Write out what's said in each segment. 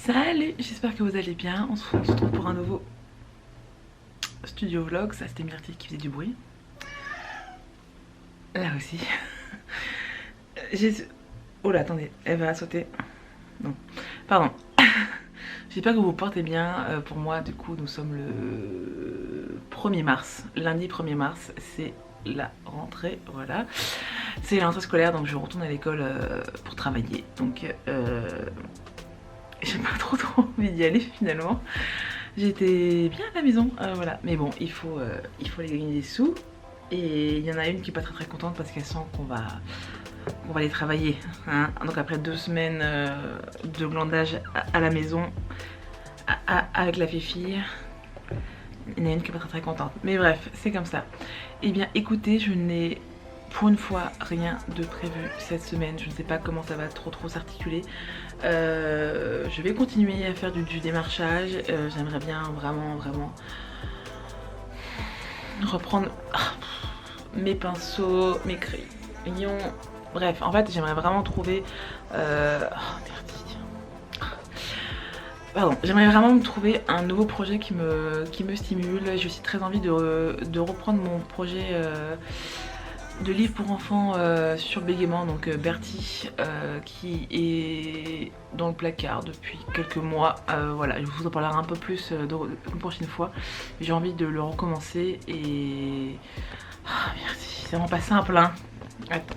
Salut, j'espère que vous allez bien. On se retrouve pour un nouveau studio vlog. Ça c'était Myrtille qui faisait du bruit. Là aussi. Oh là, attendez, elle va sauter. Non, pardon. J'espère que vous vous portez bien. Pour moi, du coup, nous sommes le 1er mars. Lundi 1er mars, c'est la rentrée, voilà. C'est la rentrée scolaire, donc je retourne à l'école pour travailler. Donc, j'ai pas trop envie d'y aller finalement. J'étais bien à la maison, voilà. Mais bon, il faut aller gagner des sous. Et il y en a une qui est pas très contente parce qu'elle sent qu'on va aller travailler, hein. Donc après 2 semaines de glandage à la maison avec la fille, il y en a une qui est pas très contente. Mais bref, c'est comme ça. Et bien écoutez, je n'ai pour une fois rien de prévu cette semaine. Je ne sais pas comment ça va trop s'articuler. Je vais continuer à faire du démarchage. J'aimerais bien vraiment reprendre mes pinceaux, mes crayons. Bref, en fait, j'aimerais vraiment trouver... Pardon, j'aimerais vraiment me trouver un nouveau projet qui me stimule. J'ai aussi très envie de reprendre mon projet de livre pour enfants sur le bégaiement, donc Bertie, qui est dans le placard depuis quelques mois. Voilà, je vous en parlerai un peu plus une prochaine fois. J'ai envie de le recommencer et... merci, c'est vraiment pas simple, hein. Attends.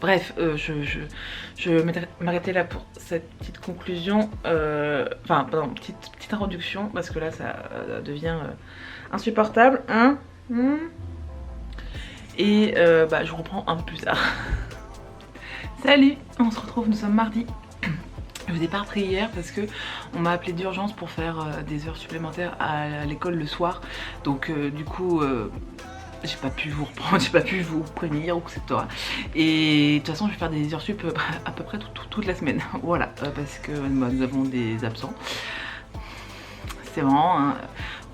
Bref, je vais m'arrêter là pour cette petite conclusion, enfin pardon, petite introduction, parce que là ça devient insupportable, hein. Et je reprends un peu plus tard. Salut, on se retrouve, nous sommes mardi. Je vous ai pas repris hier parce que on m'a appelé d'urgence pour faire des heures supplémentaires à l'école le soir. Donc du coup... j'ai pas pu vous reprendre, j'ai pas pu vous prévenir ou etc. Et de toute façon je vais faire des heures sup à peu près toute la semaine. Voilà, parce que nous avons des absents. C'est marrant, hein.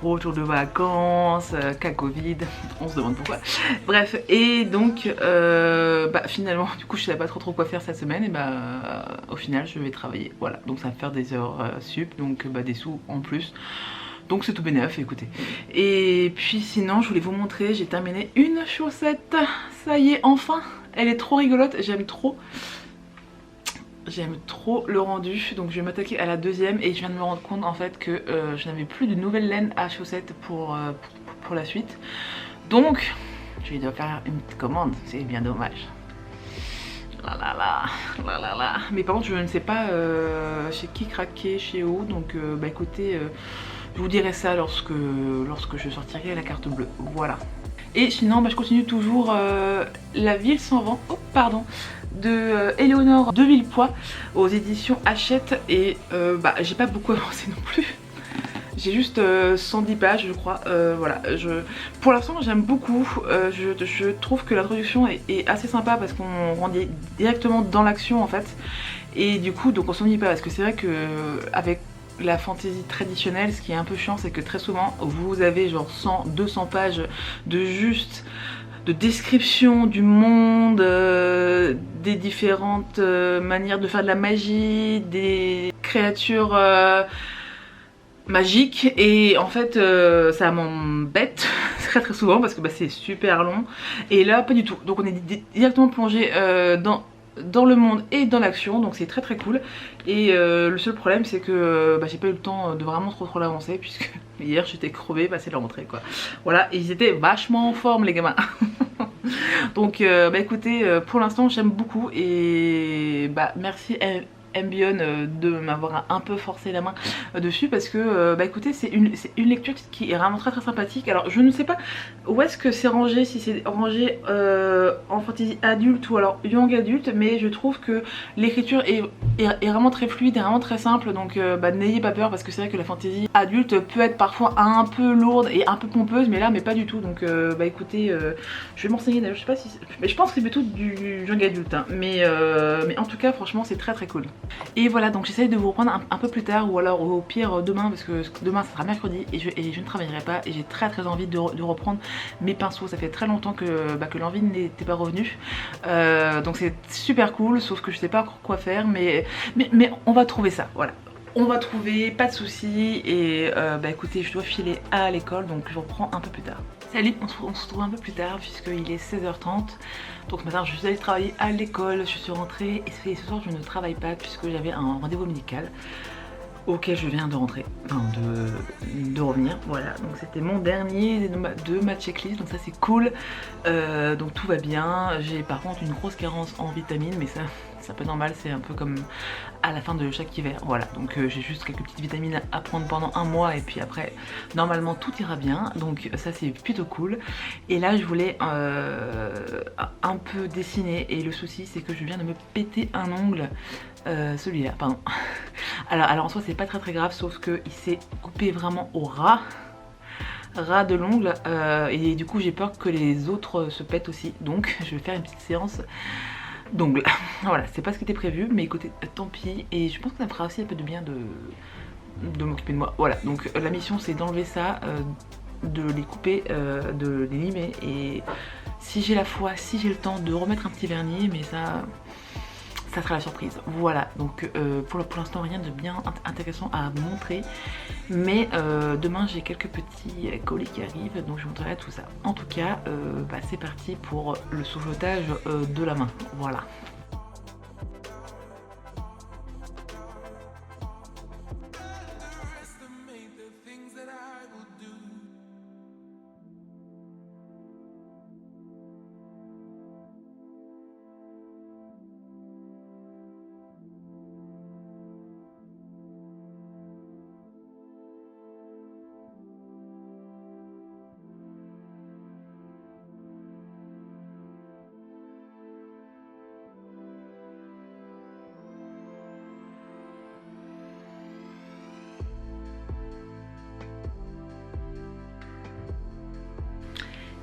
Retour de vacances, cas Covid, on se demande pourquoi. Bref, et donc finalement du coup je savais pas trop quoi faire cette semaine. Et au final je vais travailler. Voilà, donc ça va faire des heures sup, donc des sous en plus. Donc c'est tout bénef, écoutez. Et puis sinon je voulais vous montrer, j'ai terminé une chaussette. Ça y est, enfin. Elle est trop rigolote, j'aime trop le rendu. Donc je vais m'attaquer à la deuxième. Et je viens de me rendre compte en fait que je n'avais plus de nouvelles laines à chaussettes pour la suite. Donc je vais devoir faire une petite commande, c'est bien dommage. Là. Mais par contre je ne sais pas chez qui craquer, chez où. Donc écoutez, je vous dirai ça lorsque je sortirai la carte bleue. Voilà. Et sinon je continue toujours La Ville sans vent, oh pardon, de Éléonore de Villepoix aux éditions Hachette. Et j'ai pas beaucoup avancé non plus. J'ai juste 110 pages je crois. Voilà, pour l'instant j'aime beaucoup. Je trouve que l'introduction est assez sympa parce qu'on rentre directement dans l'action en fait. Et du coup donc on s'ennuie pas, parce que c'est vrai que avec la fantasy traditionnelle, ce qui est un peu chiant, c'est que très souvent vous avez genre 100-200 pages de description du monde, des différentes manières de faire de la magie, des créatures magique. Et en fait ça m'embête très souvent parce que c'est super long. Et là pas du tout, donc on est directement plongé dans le monde et dans l'action, donc c'est très cool. Et le seul problème c'est que j'ai pas eu le temps de vraiment trop l'avancer, puisque hier j'étais crevée, c'est la rentrée quoi. Voilà, et ils étaient vachement en forme les gamins. Donc écoutez, pour l'instant j'aime beaucoup. Et merci Ambion de m'avoir un peu forcé la main dessus, parce que écoutez, c'est une lecture qui est vraiment très sympathique. Alors je ne sais pas où est-ce que c'est rangé, si c'est rangé en fantasy adulte ou alors young adulte, mais je trouve que l'écriture est vraiment très fluide et vraiment très simple. Donc n'ayez pas peur, parce que c'est vrai que la fantasy adulte peut être parfois un peu lourde et un peu pompeuse, mais là pas du tout. Donc écoutez, je vais m'enseigner d'ailleurs, je sais pas si mais je pense que c'est plutôt du young adulte, hein. Mais en tout cas franchement c'est très cool. Et voilà, donc j'essaye de vous reprendre un peu plus tard, ou alors au pire demain, parce que demain ça sera mercredi et je ne travaillerai pas, et j'ai très envie de reprendre mes pinceaux. Ça fait très longtemps que l'envie n'était pas revenue, donc c'est super cool, sauf que je sais pas encore quoi faire, mais on va trouver ça, voilà. On va trouver, pas de soucis, et écoutez, je dois filer à l'école, donc je vous reprends un peu plus tard. Salut, on se retrouve un peu plus tard puisqu'il est 16h30. Donc ce matin je suis allée travailler à l'école, je suis rentrée et ce soir je ne travaille pas puisque j'avais un rendez-vous médical auquel je viens de rentrer, enfin de revenir, voilà. Donc c'était mon dernier de ma checklist, donc ça c'est cool, donc tout va bien. J'ai par contre une grosse carence en vitamines, mais ça c'est un peu normal, c'est un peu comme à la fin de chaque hiver, voilà. Donc j'ai juste quelques petites vitamines à prendre pendant un mois et puis après normalement tout ira bien, donc ça c'est plutôt cool. Et là je voulais un peu dessiner, et le souci c'est que je viens de me péter un ongle, celui-là, pardon. Alors en soi c'est pas très grave, sauf que il s'est coupé vraiment au ras de l'ongle, et du coup j'ai peur que les autres se pètent aussi, donc je vais faire une petite séance d'ongles. Voilà, c'est pas ce qui était prévu, mais écoutez, tant pis, et je pense que ça me fera aussi un peu de bien de m'occuper de moi. Voilà, donc la mission c'est d'enlever ça, de les couper, de les limer, et si j'ai la foi, si j'ai le temps, de remettre un petit vernis, mais ça sera la surprise. Voilà, donc pour l'instant rien de bien intéressant à montrer, mais demain j'ai quelques petits colis qui arrivent, donc je vous montrerai tout ça. En tout cas, c'est parti pour le sauvetage de la main, voilà.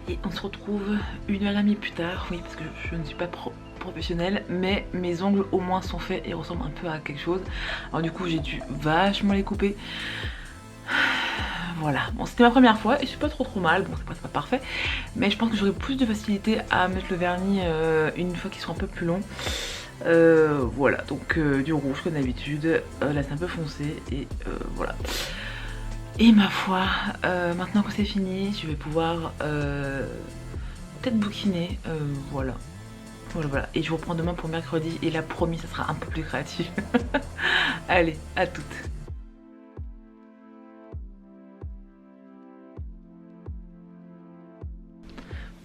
Et on se retrouve 1h30 plus tard, oui, parce que je ne suis pas professionnelle, mais mes ongles au moins sont faits et ressemblent un peu à quelque chose. Alors du coup j'ai dû vachement les couper. Voilà, bon c'était ma première fois et c'est pas trop mal, bon c'est pas parfait, mais je pense que j'aurai plus de facilité à mettre le vernis une fois qu'ils seront un peu plus longs. Voilà, donc du rouge comme d'habitude, là c'est un peu foncé, et voilà. Et ma foi, maintenant que c'est fini, je vais pouvoir peut-être bouquiner, voilà. Voilà. Et je vous reprends demain pour mercredi, et là promis ça sera un peu plus créatif. Allez, à toutes.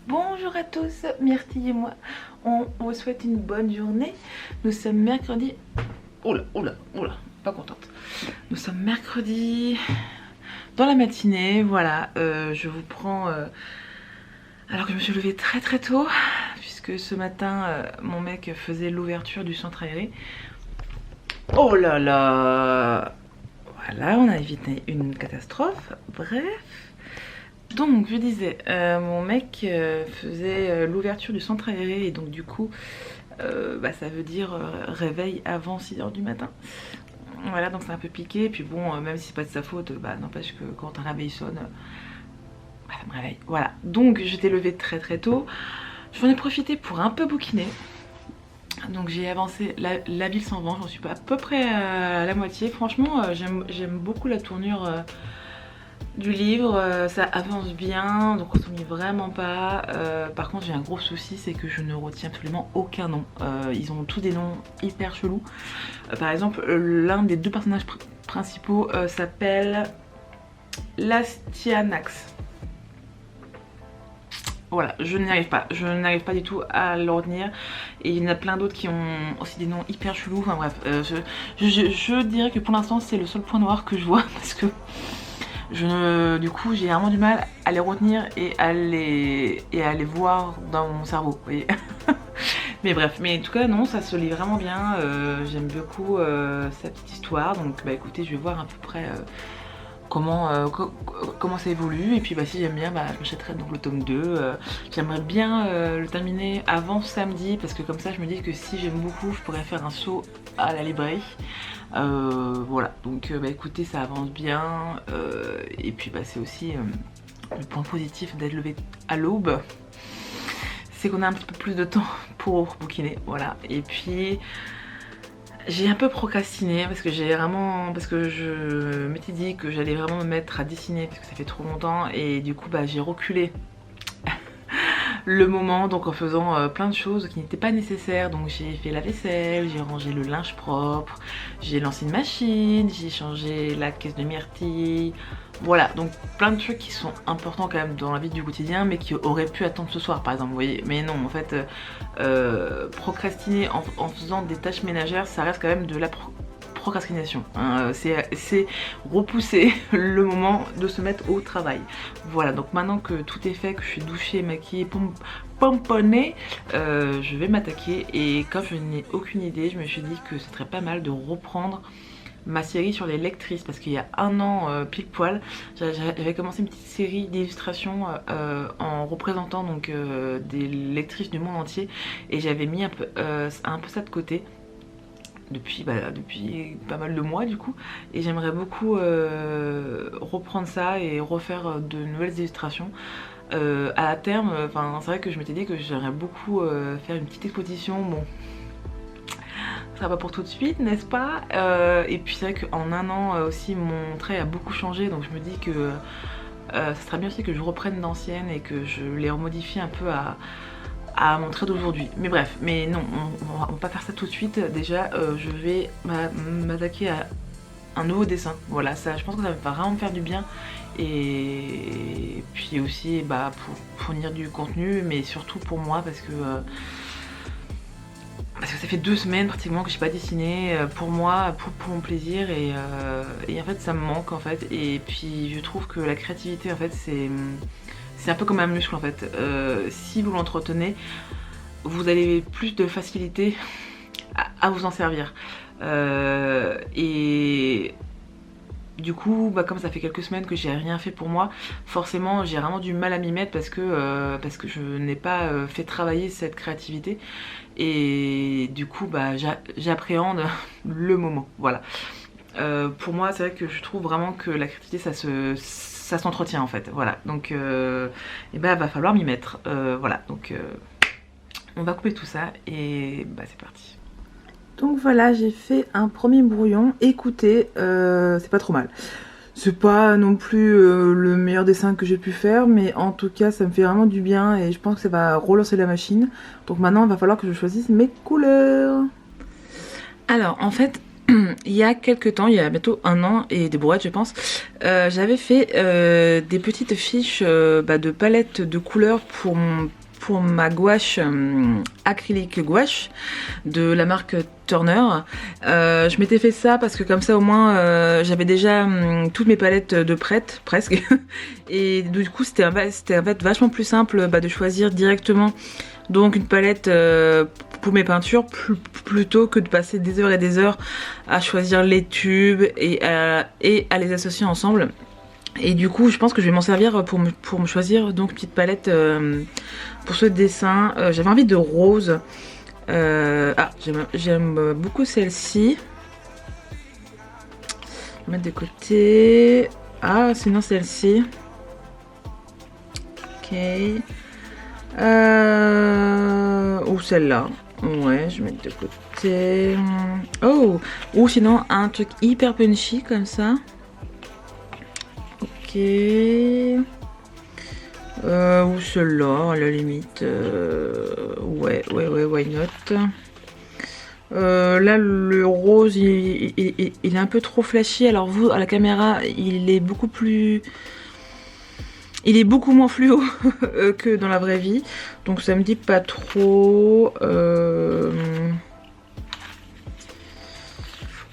Bonjour à tous, Myrtille et moi, on vous souhaite une bonne journée. Nous sommes mercredi... Oula, pas contente. Nous sommes mercredi... dans la matinée, voilà, je vous prends alors que je me suis levée très tôt, puisque ce matin mon mec faisait l'ouverture du centre aéré. Oh là là, voilà, on a évité une catastrophe. Bref, donc je disais, mon mec faisait l'ouverture du centre aéré, et donc du coup ça veut dire réveil avant 6h du matin. Voilà, donc c'est un peu piqué, et puis bon, même si c'est pas de sa faute, n'empêche que quand un réveil sonne, ça me réveille. Voilà, donc j'étais levée très tôt, j'en ai profité pour un peu bouquiner. Donc j'ai avancé, la ville s'en vend, j'en suis pas à peu près à la moitié. Franchement, j'aime beaucoup la tournure du livre, ça avance bien, donc on s'ennuie vraiment pas. Par contre j'ai un gros souci, c'est que je ne retiens absolument aucun nom. Ils ont tous des noms hyper chelous. Par exemple, l'un des deux personnages principaux s'appelle Lastianax. Voilà, je n'y arrive pas du tout à le retenir. Et il y en a plein d'autres qui ont aussi des noms hyper chelous. Enfin bref, je dirais que pour l'instant c'est le seul point noir que je vois, parce que du coup j'ai vraiment du mal à les retenir et à les voir dans mon cerveau, vous voyez. Mais bref, mais en tout cas non, ça se lit vraiment bien, j'aime beaucoup cette petite histoire, donc écoutez, je vais voir à peu près comment ça évolue, et puis bah, si j'aime bien, bah, je m'achèterai donc le tome 2. J'aimerais bien le terminer avant samedi, parce que comme ça je me dis que si j'aime beaucoup, je pourrais faire un saut à la librairie. Voilà, donc bah, écoutez, ça avance bien, et puis bah, c'est aussi le point positif d'être levé à l'aube, c'est qu'on a un petit peu plus de temps pour bouquiner, voilà. Et puis j'ai un peu procrastiné parce que je m'étais dit que j'allais vraiment me mettre à dessiner parce que ça fait trop longtemps, et du coup bah, j'ai reculé le moment, donc en faisant plein de choses qui n'étaient pas nécessaires. Donc j'ai fait la vaisselle, j'ai rangé le linge propre, j'ai lancé une machine, j'ai changé la caisse de myrtille. Voilà, donc plein de trucs qui sont importants quand même dans la vie du quotidien, mais qui auraient pu attendre ce soir par exemple, vous voyez. Mais non, en fait, procrastiner en faisant des tâches ménagères, ça reste quand même de la procrastination, hein. C'est repousser le moment de se mettre au travail. Voilà, donc maintenant que tout est fait, que je suis douchée, maquillée, pomponnée, je vais m'attaquer. Et comme je n'ai aucune idée, je me suis dit que ce serait pas mal de reprendre ma série sur les lectrices, parce qu'il y a un an pile poil, j'avais commencé une petite série d'illustrations en représentant donc des lectrices du monde entier, et j'avais mis un peu ça de côté depuis pas mal de mois du coup, et j'aimerais beaucoup reprendre ça et refaire de nouvelles illustrations. À terme, c'est vrai que je m'étais dit que j'aimerais beaucoup faire une petite exposition. Bon, ça va pas pour tout de suite, n'est-ce pas? Et puis c'est vrai qu'en un an aussi mon trait a beaucoup changé, donc je me dis que ça serait bien aussi que je reprenne d'anciennes et que je les remodifie un peu à mon trait d'aujourd'hui. Mais bref, mais non, on va pas faire ça tout de suite. Déjà je vais m'attaquer à un nouveau dessin. Voilà, ça, je pense que ça va vraiment me faire du bien, et puis aussi bah, pour fournir du contenu, mais surtout pour moi, parce que ça fait 2 semaines pratiquement que j'ai pas dessiné pour moi, pour mon plaisir, et en fait ça me manque en fait. Et puis je trouve que la créativité en fait c'est un peu comme un muscle en fait. Si vous l'entretenez, vous avez plus de facilité à vous en servir. Et du coup, bah, comme ça fait quelques semaines que j'ai rien fait pour moi, forcément j'ai vraiment du mal à m'y mettre, parce que je n'ai pas fait travailler cette créativité, et du coup bah, j'appréhende le moment. Voilà. Pour moi c'est vrai que je trouve vraiment que la créativité ça s'entretient en fait. Voilà, donc et bah, va falloir m'y mettre. Voilà, donc on va couper tout ça et bah, c'est parti. Donc voilà, j'ai fait un premier brouillon. Écoutez, c'est pas trop mal. C'est pas non plus le meilleur dessin que j'ai pu faire, mais en tout cas ça me fait vraiment du bien, et je pense que ça va relancer la machine. Donc maintenant il va falloir que je choisisse mes couleurs. Alors en fait, il y a quelques temps, il y a bientôt un an et des brouettes je pense, j'avais fait des petites fiches de palettes de couleurs pour ma gouache acrylique gouache de la marque Turner. Je m'étais fait ça parce que comme ça au moins j'avais déjà toutes mes palettes de prêtes presque, et du coup c'était en fait vachement plus simple de choisir directement donc une palette pour mes peintures plutôt que de passer des heures et des heures à choisir les tubes et à les associer ensemble. Et du coup je pense que je vais m'en servir pour me choisir donc une petite palette pour ce dessin. J'avais envie de rose. J'aime beaucoup celle-ci. Je vais mettre de côté. Ah, sinon celle-ci. Ok. Ou celle-là. Ouais, je vais mettre de côté. Oh. Ou sinon un truc hyper punchy comme ça. Ok. Ou celle-là à la limite. Ouais, why not. Là le rose il est un peu trop flashy, alors vous à la caméra il est beaucoup moins fluo que dans la vraie vie, donc ça me dit pas trop.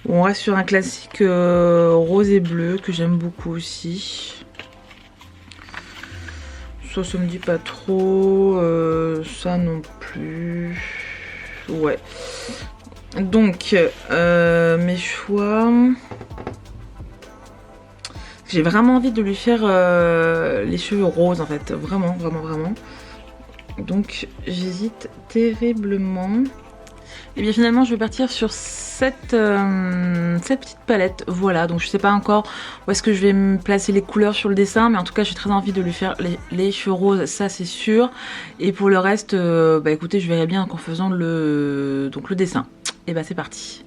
On reste sur un classique rose et bleu que j'aime beaucoup aussi. Ça me dit pas trop, ça non plus. Ouais. Donc mes choix, J'ai vraiment envie de lui faire les cheveux roses en fait, vraiment. Donc j'hésite terriblement. Et bien finalement je vais partir sur cette petite palette, voilà. Donc je sais pas encore où est-ce que je vais me placer les couleurs sur le dessin, mais en tout cas j'ai très envie de lui faire les cheveux roses, ça c'est sûr. Et pour le reste, bah écoutez, je verrai bien en faisant le dessin. Et bah c'est parti.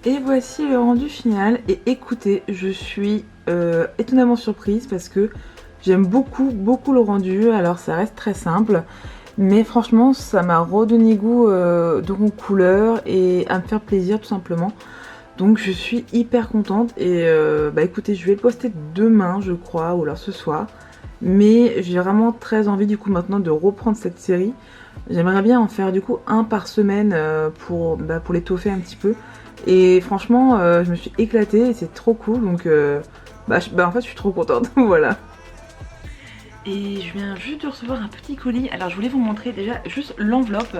Et voici le rendu final. Et écoutez, je suis étonnamment surprise parce que j'aime beaucoup le rendu. Alors ça reste très simple, mais franchement ça m'a redonné goût de couleur et à me faire plaisir tout simplement. Donc je suis hyper contente et bah écoutez, je vais le poster demain je crois, ou alors ce soir. Mais j'ai vraiment très envie du coup maintenant de reprendre cette série. J'aimerais bien en faire du coup un par semaine pour l'étoffer un petit peu. Et franchement, je me suis éclatée et c'est trop cool. Donc en fait, je suis trop contente. Voilà. Et je viens juste de recevoir un petit colis. Alors je voulais vous montrer déjà juste l'enveloppe.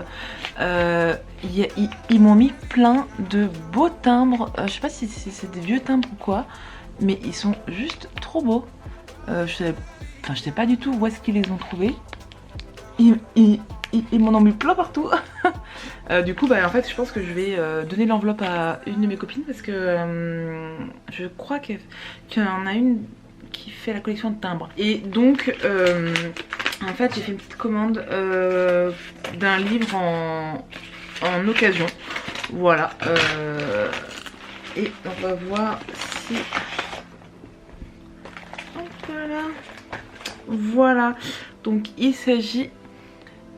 Ils m'ont mis plein de beaux timbres. Je sais pas si c'est des vieux timbres ou quoi, mais ils sont juste trop beaux. Je sais pas du tout où est-ce qu'ils les ont trouvés. Ils m'en ont mis plein partout. Du coup en fait je pense que je vais donner l'enveloppe à une de mes copines parce que je crois qu'il y en a une qui fait la collection de timbres. Et donc en fait j'ai fait une petite commande d'un livre en occasion. Voilà. Et on va voir si... Hop là. Voilà. Donc il s'agit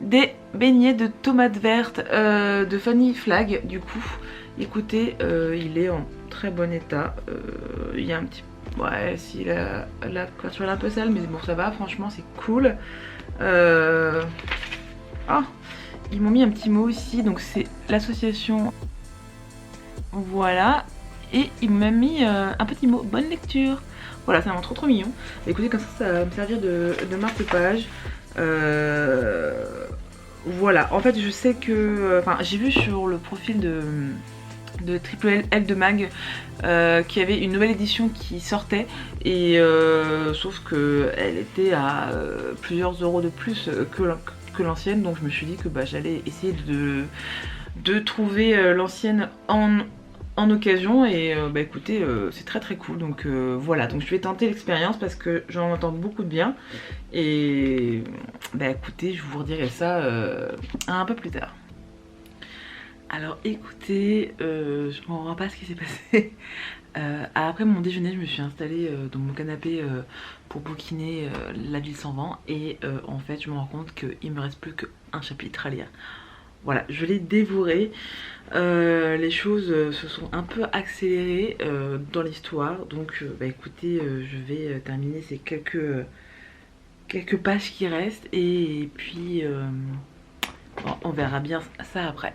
des beignets de tomates vertes de Fanny Flagg. Du coup écoutez, il est en très bon état. Il y a un petit... Ouais, si la couverture est un peu sale, mais bon ça va, franchement c'est cool. Ah, ils m'ont mis un petit mot ici, donc c'est l'association. Voilà, et ils m'ont mis un petit mot, bonne lecture. Voilà, c'est vraiment trop mignon. Écoutez, comme ça va me servir de marque-page. Voilà, en fait je sais que... Enfin, j'ai vu sur le profil de Triple L de Mag qu'il y avait une nouvelle édition qui sortait et sauf que elle était à plusieurs euros de plus que l'ancienne, donc je me suis dit que bah, j'allais essayer de trouver l'ancienne en occasion et bah écoutez c'est très cool, donc voilà, donc je vais tenter l'expérience parce que j'en entends beaucoup de bien et bah écoutez je vous redirai ça un peu plus tard. Alors écoutez, je ne comprends pas ce qui s'est passé. Après mon déjeuner, je me suis installée dans mon canapé pour bouquiner La Ville sans vent et en fait je me rends compte qu'il me reste plus qu'un chapitre à lire. Voilà, je l'ai dévoré. Les choses se sont un peu accélérées dans l'histoire, donc bah écoutez, je vais terminer ces quelques pages qui restent et puis bon, on verra bien ça après.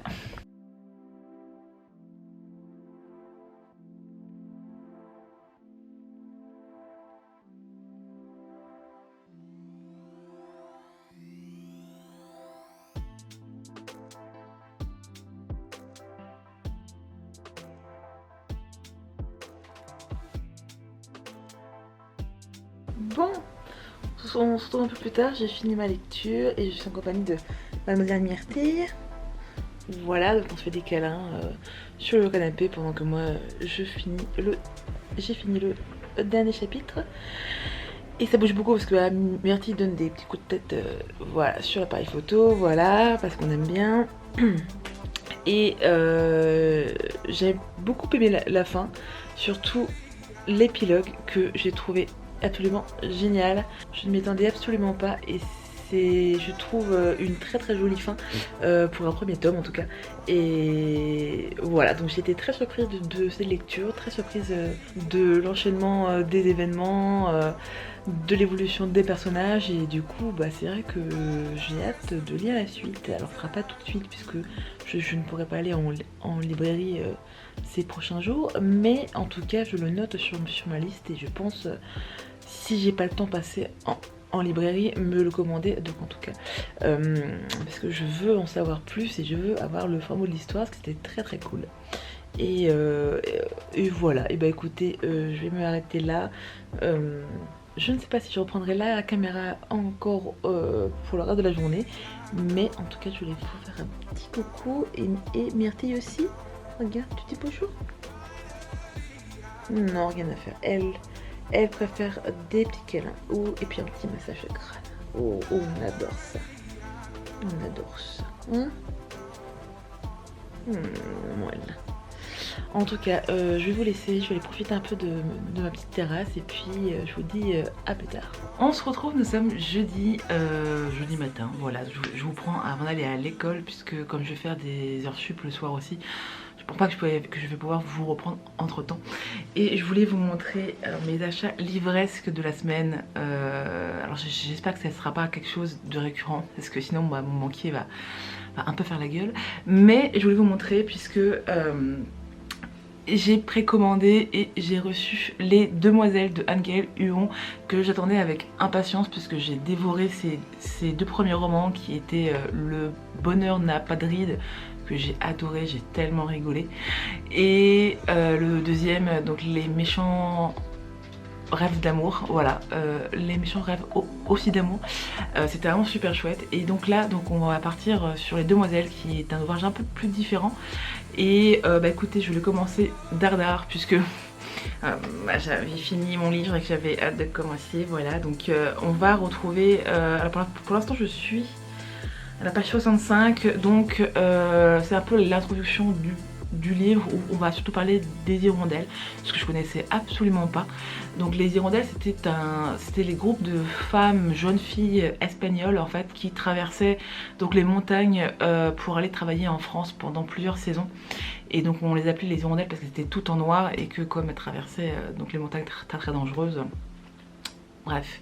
Bon, on se retrouve un peu plus tard, j'ai fini ma lecture et je suis en compagnie de Mademoiselle Myrtille. Voilà, donc on se fait des câlins sur le canapé pendant que moi j'ai fini le dernier chapitre. Et ça bouge beaucoup parce que Myrtille donne des petits coups de tête voilà, sur l'appareil photo, voilà, parce qu'on aime bien. Et j'ai beaucoup aimé la fin, surtout l'épilogue que j'ai trouvé absolument génial. Je ne m'y attendais absolument pas et c'est, je trouve, une très jolie fin pour un premier tome en tout cas. Et voilà, donc j'ai été très surprise de cette lecture, très surprise de l'enchaînement des événements, de l'évolution des personnages et du coup bah, c'est vrai que j'ai hâte de lire la suite. Alors ce sera pas tout de suite puisque je ne pourrai pas aller en librairie ces prochains jours, mais en tout cas je le note sur ma liste et je pense si j'ai pas le temps passé en librairie me le commander, donc en tout cas parce que je veux en savoir plus et je veux avoir le format de l'histoire parce que c'était très cool. Et voilà, et bah écoutez, je vais m'arrêter là. Je ne sais pas si je reprendrai la caméra encore pour le reste de la journée, mais en tout cas je voulais vous faire un petit coucou et Myrtille aussi. Regarde, tu dis bonjour. Non, rien à faire. Elle préfère des petits câlins et puis un petit massage de crâne. Oh, on adore ça. On adore ça. Hein? Voilà. En tout cas, je vais vous laisser, je vais aller profiter un peu de ma petite terrasse et puis je vous dis à plus tard. On se retrouve, nous sommes jeudi matin, voilà, je vous prends avant d'aller à l'école puisque comme je vais faire des heures sup le soir aussi, je pense pas que je vais pouvoir vous reprendre entre temps. Et je voulais vous montrer mes achats livresques de la semaine. Alors j'espère que ça ne sera pas quelque chose de récurrent parce que sinon bah, mon banquier va un peu faire la gueule. Mais je voulais vous montrer puisque j'ai précommandé et j'ai reçu Les Demoiselles de Anne-Gaëlle Huon que j'attendais avec impatience puisque j'ai dévoré ces deux premiers romans qui étaient Le Bonheur n'a pas de rides, que j'ai adoré, j'ai tellement rigolé, et le deuxième, donc Les méchants rêves d'amour, voilà, Les méchants rêves aussi d'amour, c'était vraiment super chouette. Et donc là on va partir sur Les Demoiselles qui est un ouvrage un peu plus différent et bah écoutez, je vais commencer dardard puisque bah, j'avais fini mon livre et que j'avais hâte de commencer, voilà. Donc on va retrouver, alors pour l'instant je suis à la page 65, donc c'est un peu l'introduction du livre où on va surtout parler des hirondelles, ce que je connaissais absolument pas. Donc les hirondelles, c'était les groupes de femmes, jeunes filles espagnoles en fait, qui traversaient donc les montagnes pour aller travailler en France pendant plusieurs saisons. Et donc on les appelait les hirondelles parce que c'était tout en noir et que comme elles traversaient donc les montagnes très dangereuses. Bref,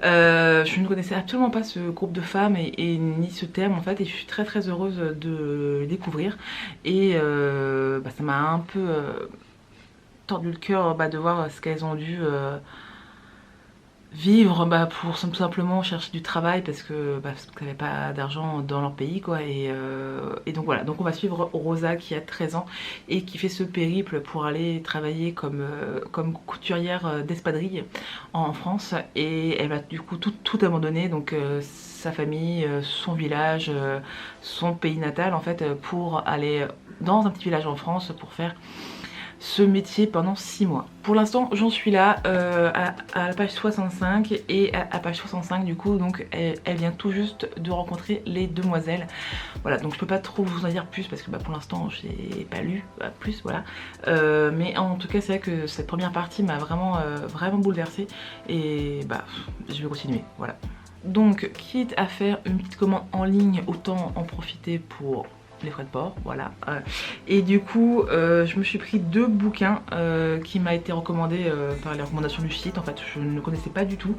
je ne connaissais absolument pas ce groupe de femmes et ni ce terme en fait, et je suis très heureuse de le découvrir. Et ça m'a un peu tordu le cœur de voir ce qu'elles ont dû vivre pour tout simplement chercher du travail parce qu'elles n'avaient pas d'argent dans leur pays quoi. Et donc voilà, donc on va suivre Rosa qui a 13 ans et qui fait ce périple pour aller travailler comme couturière d'espadrille en France, et elle va du coup tout abandonner, donc sa famille, son village, son pays natal en fait, pour aller dans un petit village en France pour faire ce métier pendant 6 mois. Pour l'instant j'en suis là à la page 65, et à page 65 du coup donc elle vient tout juste de rencontrer les demoiselles. Voilà, donc je peux pas trop vous en dire plus parce que pour l'instant j'ai pas lu plus, voilà. Mais en tout cas c'est vrai que cette première partie m'a vraiment bouleversée, et je vais continuer, voilà. Donc quitte à faire une petite commande en ligne, autant en profiter pour les frais de port, voilà. Et du coup je me suis pris 2 bouquins qui m'a été recommandé par les recommandations du site. En fait je ne connaissais pas du tout,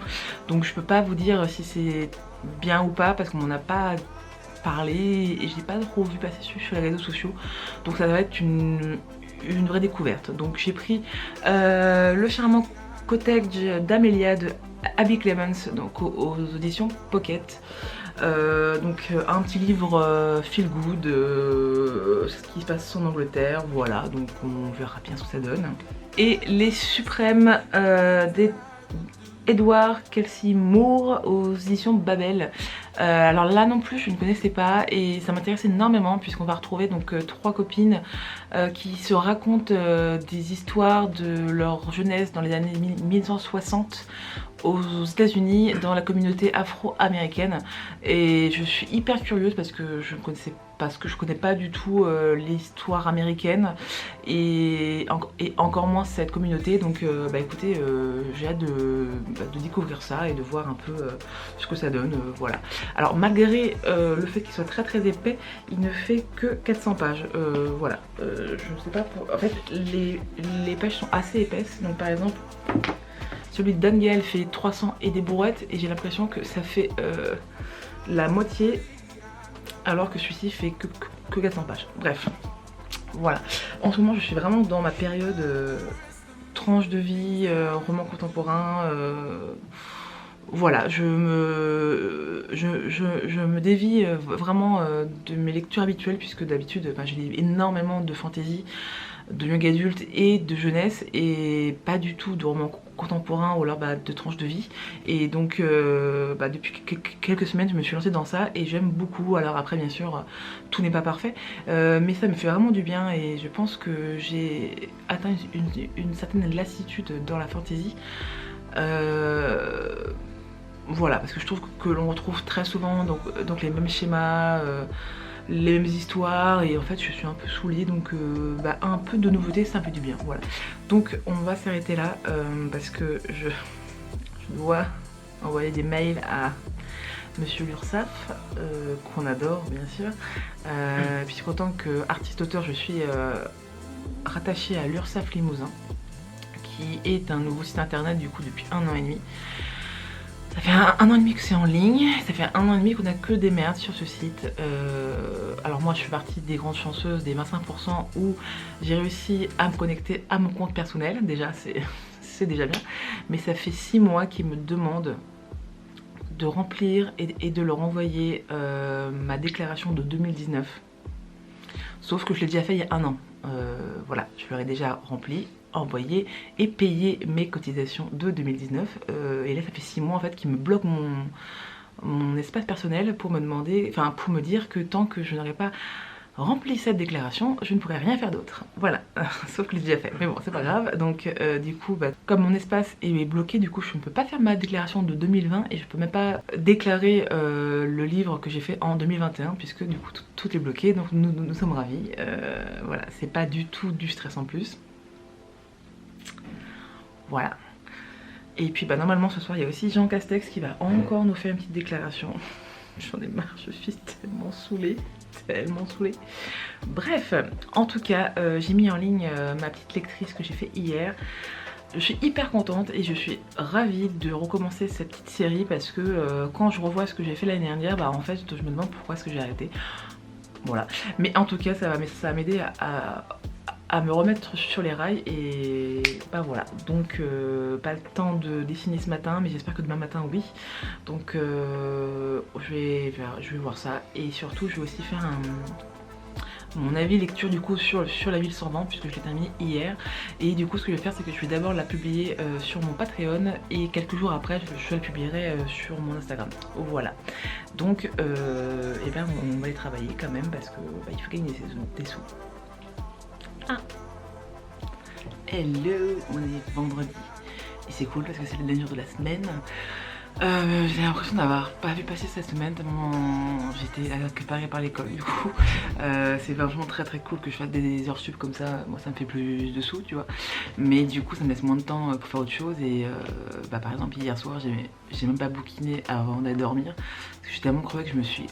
donc je peux pas vous dire si c'est bien ou pas parce qu'on m'en a pas parlé et je n'ai pas trop vu passer sur les réseaux sociaux, donc ça va être une vraie découverte. Donc j'ai pris le charmant cottage d'Amélia de Abby Clemens, donc aux auditions Pocket. Donc un petit livre feel good, ce qui se passe en Angleterre, voilà, donc on verra bien ce que ça donne. Et les suprêmes d'Edward Kelsey Moore aux éditions Babel. Alors là non plus je ne connaissais pas et ça m'intéresse énormément puisqu'on va retrouver donc 3 copines qui se racontent des histoires de leur jeunesse dans les années 1960 aux États-Unis, dans la communauté afro-américaine, et je suis hyper curieuse parce que je connais pas du tout l'histoire américaine et encore moins cette communauté, donc écoutez, j'ai hâte de découvrir ça et de voir un peu ce que ça donne, voilà. Alors malgré le fait qu'il soit très épais, il ne fait que 400 pages, voilà. Je ne sais pas, en fait les pages sont assez épaisses, donc par exemple celui de Daniel fait 300 et des brouettes et j'ai l'impression que ça fait la moitié alors que celui-ci fait que 400 pages. Bref, voilà. En ce moment je suis vraiment dans ma période tranche de vie, roman contemporain. Voilà, je me dévie vraiment de mes lectures habituelles puisque d'habitude je lis énormément de fantaisie, de young adulte et de jeunesse et pas du tout de romans contemporains ou alors de tranches de vie. Et donc depuis quelques semaines je me suis lancée dans ça et j'aime beaucoup. Alors après bien sûr tout n'est pas parfait, mais ça me fait vraiment du bien et je pense que j'ai atteint une certaine lassitude dans la fantaisie. Voilà, parce que je trouve que l'on retrouve très souvent donc les mêmes schémas, les mêmes histoires, et en fait je suis un peu saoulée, donc un peu de nouveauté ça me fait du bien, voilà. Donc on va s'arrêter là parce que je dois envoyer des mails à Monsieur l'URSSAF, qu'on adore bien sûr, puisqu'en tant qu'artiste-auteur je suis rattachée à l'URSSAF Limousin, qui est un nouveau site internet du coup depuis 1 an et demi. Ça fait un an et demi que c'est en ligne, ça fait 1 an et demi qu'on a que des merdes sur ce site. Alors moi je fais partie des grandes chanceuses, des 25% où j'ai réussi à me connecter à mon compte personnel, déjà c'est déjà bien. Mais ça fait 6 mois qu'ils me demandent de remplir et de leur envoyer ma déclaration de 2019. Sauf que je l'ai déjà fait il y a 1 an. Voilà, je leur ai déjà rempli, envoyé et payé mes cotisations de 2019, et là ça fait 6 mois en fait qu'ils me bloquent mon espace personnel pour me demander, pour me dire que tant que je n'aurai pas remplis cette déclaration, je ne pourrai rien faire d'autre. Voilà, sauf que je l'ai déjà fait, mais bon, c'est pas grave. Donc du coup, comme mon espace est bloqué, du coup je ne peux pas faire ma déclaration de 2020 et je peux même pas déclarer le livre que j'ai fait en 2021 puisque du coup tout est bloqué, donc nous sommes ravis. Voilà, c'est pas du tout du stress en plus. Voilà. Et puis normalement ce soir il y a aussi Jean Castex qui va encore nous faire une petite déclaration. J'en ai marre, je suis tellement saoulée. Bref, en tout cas, j'ai mis en ligne ma petite lectrice que j'ai fait hier. Je suis hyper contente et je suis ravie de recommencer cette petite série parce que quand je revois ce que j'ai fait l'année dernière, en fait je me demande pourquoi est-ce que j'ai arrêté. Voilà, mais en tout cas ça va m'aider à me remettre sur les rails et voilà, donc pas le temps de dessiner ce matin mais j'espère que demain matin oui, donc je vais voir ça et surtout je vais aussi faire mon avis lecture du coup sur La Ville sans vent puisque je l'ai terminé hier et du coup ce que je vais faire c'est que je vais d'abord la publier sur mon Patreon et quelques jours après je la publierai sur mon Instagram. Voilà, donc et bien on va les travailler quand même parce que il faut gagner des sous. Ah, hello, on est vendredi et c'est cool parce que c'est le dernier jour de la semaine. J'ai l'impression d'avoir pas vu passer cette semaine tellement j'étais accaparée par l'école du coup. C'est vraiment très cool que je fasse des heures sup comme ça, moi ça me fait plus de sous tu vois. Mais du coup ça me laisse moins de temps pour faire autre chose et par exemple hier soir j'ai même pas bouquiné avant d'aller dormir parce que j'étais tellement crevée que je me suis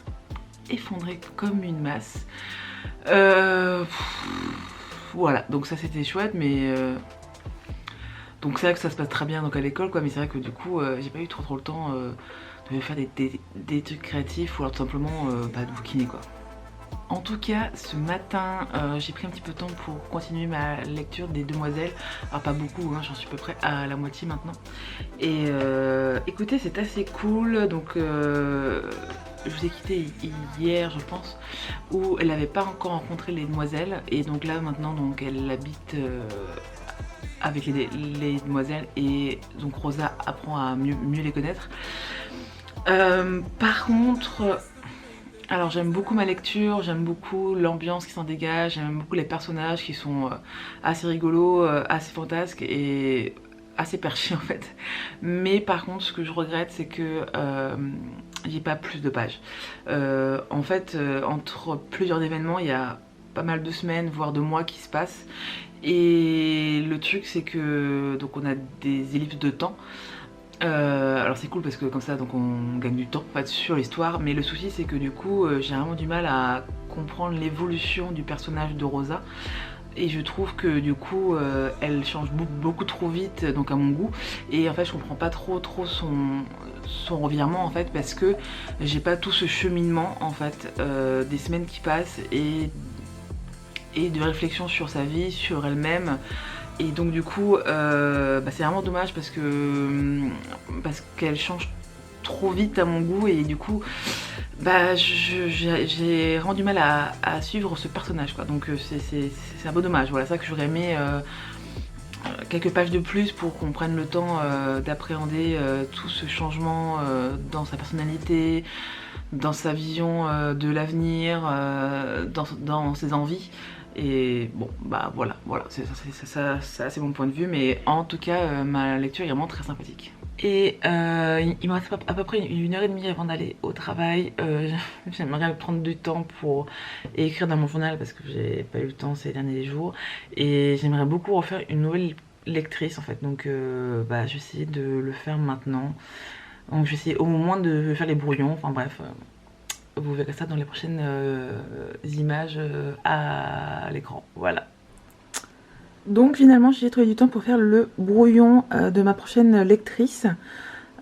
effondrée comme une masse. Voilà, donc ça c'était chouette mais donc c'est vrai que ça se passe très bien donc à l'école quoi, mais c'est vrai que du coup j'ai pas eu trop le temps de faire des trucs créatifs ou alors tout simplement de bouquiner quoi. En tout cas ce matin j'ai pris un petit peu de temps pour continuer ma lecture des Demoiselles. Alors pas beaucoup, hein, j'en suis à peu près à la moitié maintenant. Et écoutez c'est assez cool, donc je vous ai quitté hier je pense, où elle n'avait pas encore rencontré les demoiselles et donc là maintenant donc elle habite avec les demoiselles et donc Rosa apprend à mieux les connaître. Par contre, alors j'aime beaucoup ma lecture, j'aime beaucoup l'ambiance qui s'en dégage, j'aime beaucoup les personnages qui sont assez rigolos, assez fantasques et assez perchés en fait. Mais par contre ce que je regrette c'est que j'ai pas plus de pages. En fait entre plusieurs événements il y a pas mal de semaines voire de mois qui se passent et le truc c'est que donc on a des ellipses de temps. Alors c'est cool parce que comme ça donc on gagne du temps en fait, sur l'histoire, mais le souci c'est que du coup j'ai vraiment du mal à comprendre l'évolution du personnage de Rosa et je trouve que du coup elle change beaucoup trop vite donc à mon goût et en fait je comprends pas trop son revirement en fait parce que j'ai pas tout ce cheminement en fait des semaines qui passent et de réflexion sur sa vie, sur elle-même. Et donc du coup c'est vraiment dommage parce qu'elle change trop vite à mon goût et du coup j'ai vraiment du mal à suivre ce personnage quoi. Donc c'est un peu dommage, voilà, ça que j'aurais aimé quelques pages de plus pour qu'on prenne le temps d'appréhender tout ce changement dans sa personnalité, dans sa vision de l'avenir, dans ses envies. Et bon voilà, c'est mon point de vue, mais en tout cas ma lecture est vraiment très sympathique. Et il me reste à peu près 1h30 avant d'aller au travail. J'aimerais prendre du temps pour écrire dans mon journal parce que j'ai pas eu le temps ces derniers jours. Et j'aimerais beaucoup refaire une nouvelle lectrice en fait. Donc je vais essayer de le faire maintenant. Donc je vais essayer au moins de faire les brouillons, enfin bref. Vous verrez ça dans les prochaines images à l'écran, voilà. Donc finalement j'ai trouvé du temps pour faire le brouillon de ma prochaine lectrice.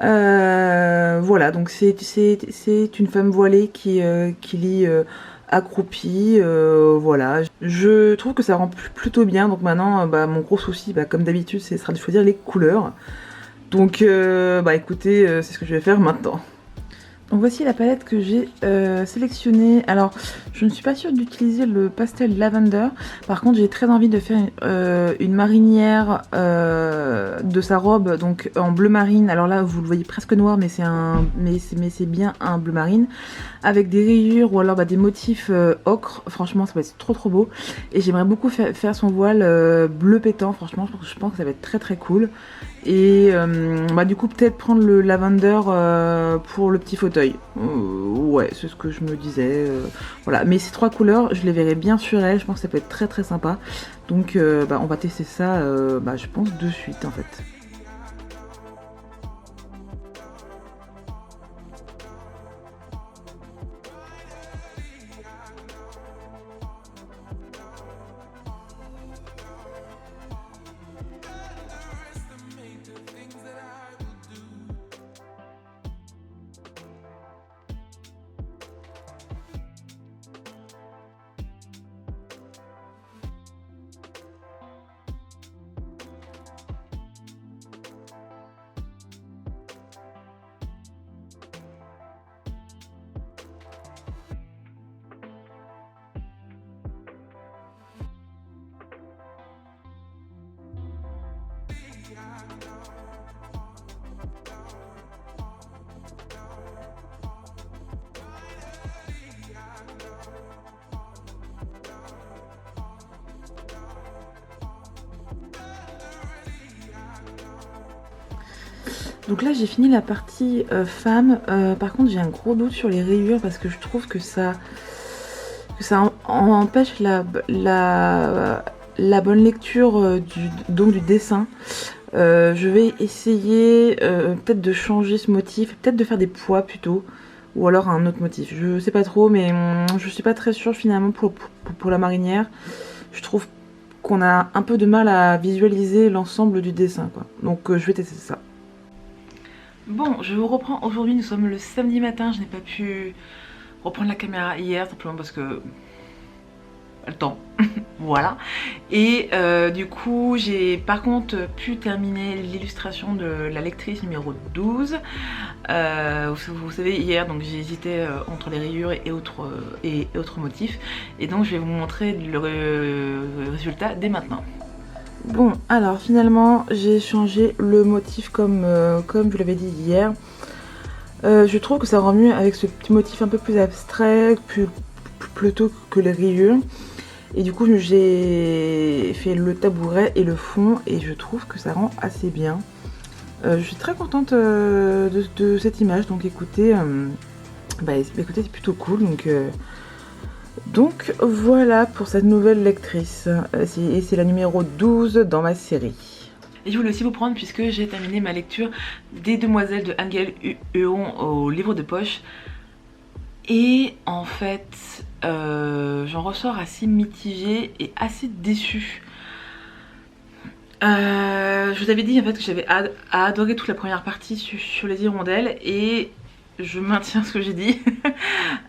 Voilà, donc c'est une femme voilée qui lit accroupie, voilà. Je trouve que ça rend plutôt bien, donc maintenant mon gros souci comme d'habitude ce sera de choisir les couleurs. Donc écoutez, c'est ce que je vais faire maintenant. Donc voici la palette que j'ai sélectionnée. Alors je ne suis pas sûre d'utiliser le pastel lavender. Par contre j'ai très envie de faire une marinière de sa robe, donc en bleu marine. Alors là vous le voyez presque noir, mais c'est bien un bleu marine avec des rayures ou alors des motifs ocre. Franchement ça va être trop beau. Et j'aimerais beaucoup faire son voile bleu pétant. Franchement je pense que ça va être très cool. Et du coup peut-être prendre le lavender pour le petit fauteuil. Ouais, c'est ce que je me disais. Voilà, mais ces 3 couleurs, je les verrai bien sur elle. Je pense que ça peut être très sympa. Donc on va tester ça, je pense de suite en fait. Donc là j'ai fini la partie femme. Par contre j'ai un gros doute sur les rayures parce que je trouve que ça empêche la bonne lecture du dessin. Je vais essayer peut-être de changer ce motif, peut-être de faire des pois plutôt, ou alors un autre motif. Je sais pas trop, mais je suis pas très sûre finalement pour la marinière. Je trouve qu'on a un peu de mal à visualiser l'ensemble du dessin, quoi. Donc je vais tester ça. Bon, je vous reprends aujourd'hui, nous sommes le samedi matin, je n'ai pas pu reprendre la caméra hier, simplement parce que... le temps, voilà. Et du coup, j'ai par contre pu terminer l'illustration de la lectrice numéro 12. Vous savez, hier, donc j'ai hésité entre les rayures et autres motifs. Et donc, je vais vous montrer le résultat dès maintenant. Bon, alors finalement j'ai changé le motif comme je l'avais dit hier. Je trouve que ça rend mieux avec ce petit motif un peu plus abstrait plutôt que les rayures. Et du coup j'ai fait le tabouret et le fond et je trouve que ça rend assez bien. Je suis très contente de cette image, donc écoutez, écoutez c'est plutôt cool. Donc voilà pour cette nouvelle lectrice, et c'est la numéro 12 dans ma série. Et je voulais aussi vous prendre puisque j'ai terminé ma lecture des Demoiselles de Angèle Huon au livre de poche. Et en fait, j'en ressors assez mitigée et assez déçue. Je vous avais dit en fait que j'avais adoré toute la première partie sur les hirondelles et je maintiens ce que j'ai dit.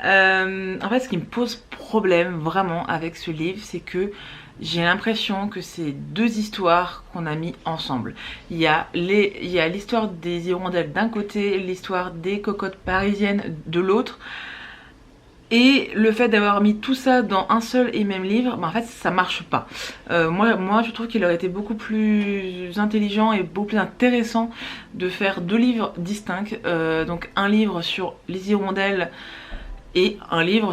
En fait, ce qui me pose problème vraiment avec ce livre, c'est que j'ai l'impression que c'est 2 histoires qu'on a mis ensemble. Il y a l'histoire des hirondelles d'un côté, l'histoire des cocottes parisiennes de l'autre. Et le fait d'avoir mis tout ça dans un seul et même livre, en fait ça marche pas. Moi je trouve qu'il aurait été beaucoup plus intelligent et beaucoup plus intéressant de faire 2 livres distincts. Donc un livre sur les hirondelles et un livre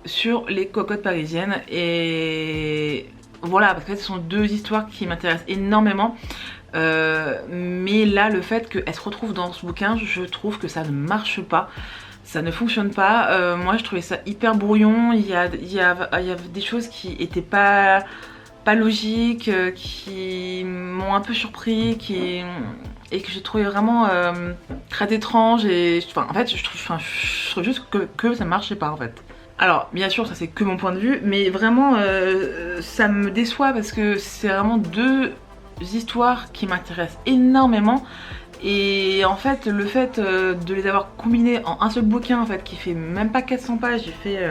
sur les cocottes parisiennes. Et voilà, parce que ce sont 2 histoires qui m'intéressent énormément. Mais là le fait qu'elles se retrouvent dans ce bouquin, je trouve que ça ne marche pas. Ça ne fonctionne pas. Moi je trouvais ça hyper brouillon. Il y avait des choses qui étaient pas logiques, qui m'ont un peu surpris, et que j'ai trouvé vraiment très étrange. Et en fait je trouve juste que ça marchait pas en fait. Alors bien sûr ça c'est que mon point de vue, mais vraiment ça me déçoit parce que c'est vraiment 2 histoires qui m'intéressent énormément. Et en fait le fait de les avoir combinées en un seul bouquin en fait qui fait même pas 400 pages, j'ai fait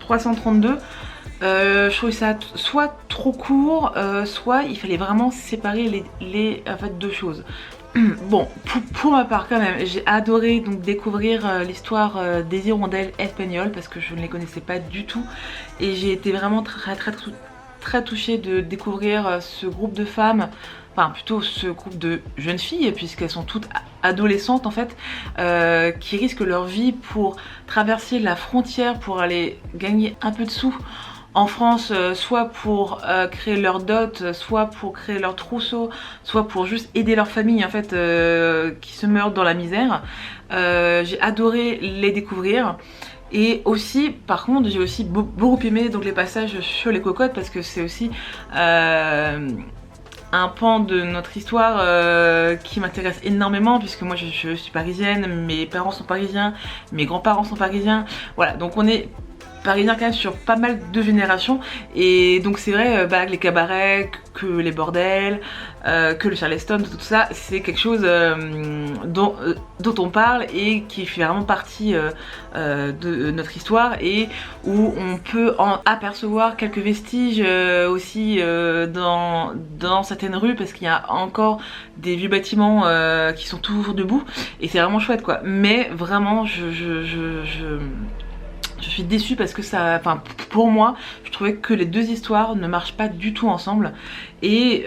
332, je trouvais ça soit trop court, soit il fallait vraiment séparer les en fait 2 choses. Bon, pour ma part quand même, j'ai adoré donc découvrir l'histoire des hirondelles espagnoles parce que je ne les connaissais pas du tout et j'ai été vraiment très touchée de découvrir ce groupe de femmes, enfin plutôt ce groupe de jeunes filles puisqu'elles sont toutes adolescentes en fait, qui risquent leur vie pour traverser la frontière pour aller gagner un peu de sous en France, soit pour créer leur dot, soit pour créer leur trousseau, soit pour juste aider leur famille en fait qui se meurt dans la misère. J'ai adoré les découvrir. Et aussi, par contre, j'ai aussi beaucoup aimé donc les passages sur les cocottes parce que c'est aussi un pan de notre histoire qui m'intéresse énormément puisque moi je suis parisienne, mes parents sont parisiens, mes grands-parents sont parisiens, voilà, donc on est parisien quand même sur pas mal de générations et donc c'est vrai les cabarets, que les bordels, que le Charleston, tout ça c'est quelque chose dont on parle et qui fait vraiment partie de notre histoire et où on peut en apercevoir quelques vestiges aussi dans certaines rues parce qu'il y a encore des vieux bâtiments qui sont toujours debout et c'est vraiment chouette quoi, mais vraiment je suis déçue parce que ça, enfin pour moi, je trouvais que les deux histoires ne marchent pas du tout ensemble et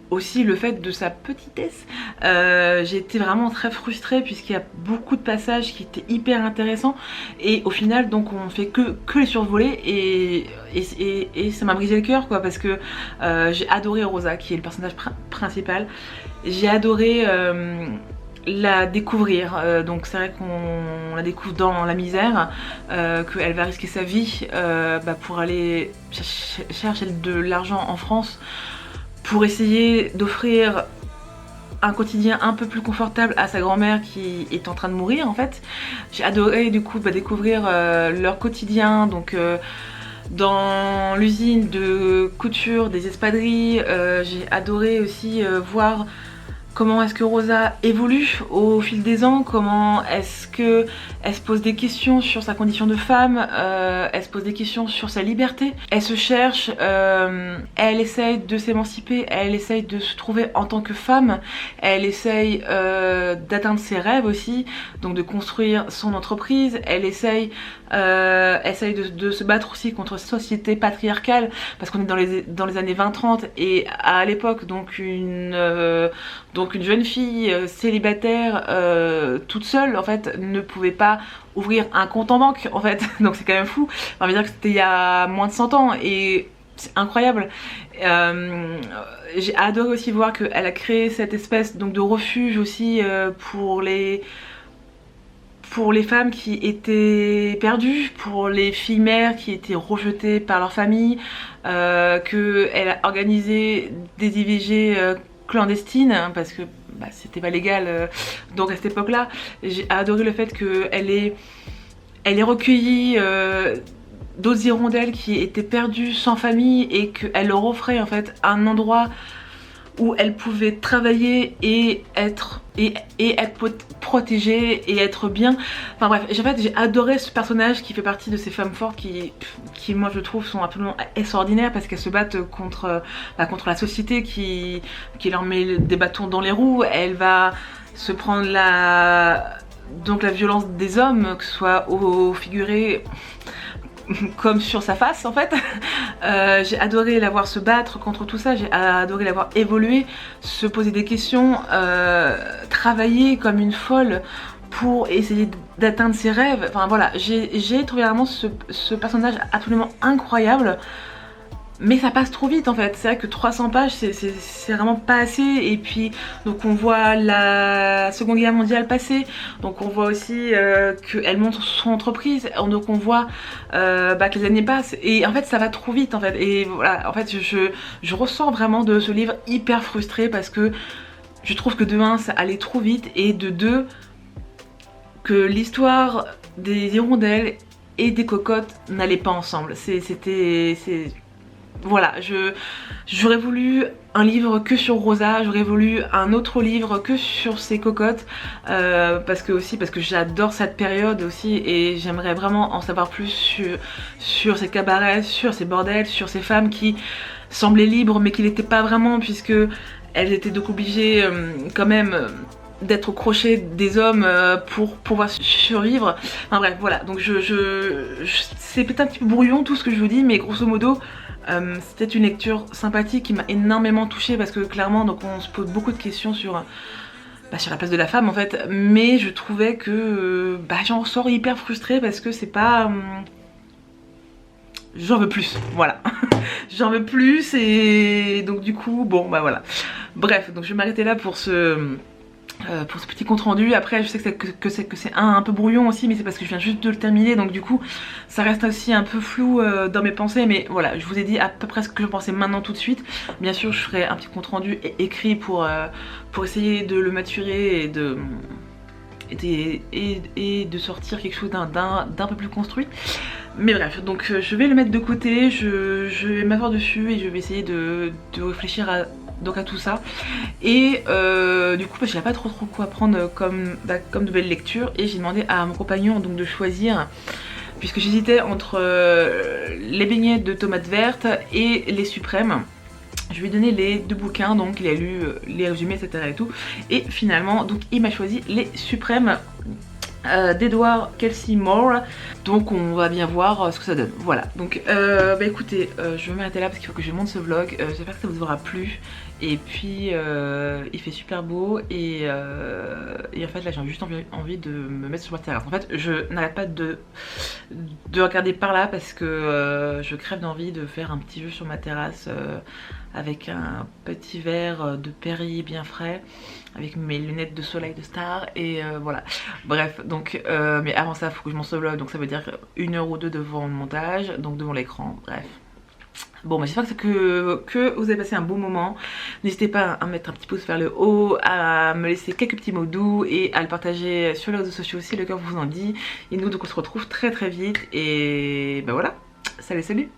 aussi le fait de sa petitesse, j'ai été vraiment très frustrée puisqu'il y a beaucoup de passages qui étaient hyper intéressants et au final donc on fait que les survoler et ça m'a brisé le cœur quoi parce que j'ai adoré Rosa qui est le personnage principal, j'ai adoré la découvrir, donc c'est vrai qu'on la découvre dans la misère, qu'elle va risquer sa vie pour aller chercher de l'argent en France pour essayer d'offrir un quotidien un peu plus confortable à sa grand-mère qui est en train de mourir en fait. J'ai adoré du coup découvrir leur quotidien, donc dans l'usine de couture des espadrilles, j'ai adoré aussi voir comment est-ce que Rosa évolue au fil des ans, comment est-ce que elle se pose des questions sur sa condition de femme, elle se pose des questions sur sa liberté, elle se cherche, elle essaye de s'émanciper, elle essaye de se trouver en tant que femme, elle essaye d'atteindre ses rêves aussi, donc de construire son entreprise, elle essaye de se battre aussi contre cette société patriarcale parce qu'on est dans les années 20-30 et à l'époque donc une jeune fille célibataire toute seule en fait ne pouvait pas ouvrir un compte en banque en fait, donc c'est quand même fou, on va dire que c'était il y a moins de 100 ans et c'est incroyable. J'ai adoré aussi voir qu'elle a créé cette espèce donc de refuge aussi pour les femmes qui étaient perdues, pour les filles mères qui étaient rejetées par leur famille, qu'elle a organisé des IVG clandestines parce que c'était pas légal donc à cette époque là. J'ai adoré le fait qu'elle ait recueilli d'autres hirondelles qui étaient perdues sans famille et qu'elle leur offrait en fait un endroit où elle pouvait travailler et être protégée et être bien. Enfin bref, en fait j'ai adoré ce personnage qui fait partie de ces femmes fortes qui moi je trouve sont absolument extraordinaires parce qu'elles se battent contre la société qui leur met des bâtons dans les roues. Elle va se prendre la violence des hommes, que ce soit au figuré comme sur sa face en fait. J'ai adoré la voir se battre contre tout ça, j'ai adoré la voir évoluer, se poser des questions, travailler comme une folle pour essayer d'atteindre ses rêves. Enfin voilà, j'ai trouvé vraiment ce personnage absolument incroyable. Mais ça passe trop vite en fait, c'est vrai que 300 pages c'est vraiment pas assez. Et puis donc on voit la Seconde Guerre mondiale passer, donc on voit aussi qu'elle monte son entreprise, donc on voit que les années passent et en fait ça va trop vite en fait. Et voilà, en fait je ressens vraiment de ce livre hyper frustrée parce que je trouve que de 1 ça allait trop vite et de 2 que l'histoire des hirondelles et des cocottes n'allait pas ensemble. voilà, j'aurais voulu un livre que sur Rosa, j'aurais voulu un autre livre que sur ses cocottes, parce que j'adore cette période aussi et j'aimerais vraiment en savoir plus sur ces cabarets, sur ces bordels, sur ces femmes qui semblaient libres mais qui n'étaient pas vraiment, puisque elles étaient donc obligées quand même d'être au crochet des hommes pour pouvoir survivre. Enfin bref, voilà, donc c'est peut-être un petit peu brouillon tout ce que je vous dis, mais grosso modo c'était une lecture sympathique qui m'a énormément touchée, parce que clairement donc on se pose beaucoup de questions sur la place de la femme en fait, mais je trouvais que j'en ressors hyper frustrée, parce que c'est pas... j'en veux plus, voilà. J'en veux plus, et donc du coup, bon bah voilà. Bref, donc je vais m'arrêter là pour ce petit compte rendu. Après je sais que c'est un peu brouillon aussi, mais c'est parce que je viens juste de le terminer, donc du coup ça reste aussi un peu flou dans mes pensées, mais voilà, je vous ai dit à peu près ce que je pensais maintenant tout de suite. Bien sûr je ferai un petit compte rendu écrit pour essayer de le maturer et de sortir quelque chose d'un peu plus construit. Mais bref, donc je vais le mettre de côté, je vais m'asseoir dessus et je vais essayer de réfléchir à tout ça. Et du coup je savais pas trop quoi prendre comme nouvelle lecture, et j'ai demandé à mon compagnon donc de choisir, puisque j'hésitais entre les beignets de tomates vertes et les suprêmes. Je lui ai donné les 2 bouquins, donc il a lu les résumés etc et tout, et finalement donc il m'a choisi les suprêmes d'Edward Kelsey Moore. Donc on va bien voir ce que ça donne. Voilà, donc écoutez, je vais m'arrêter là parce qu'il faut que je monte ce vlog. J'espère que ça vous aura plu. Et puis il fait super beau, et en fait là j'ai juste envie de me mettre sur ma terrasse. En fait je n'arrête pas de regarder par là, parce que je crève d'envie de faire un petit jeu sur ma terrasse avec un petit verre de Perrier bien frais, avec mes lunettes de soleil de star, et voilà. Bref, donc mais avant ça il faut que je monte ce vlog, donc ça veut dire 1 heure ou 2 devant le montage, donc devant l'écran, bref. Bon bah j'espère que vous avez passé un bon moment. N'hésitez pas à mettre un petit pouce vers le haut, à me laisser quelques petits mots doux et à le partager sur les réseaux sociaux si le cœur vous en dit. Et nous donc on se retrouve très vite, et bah voilà, salut.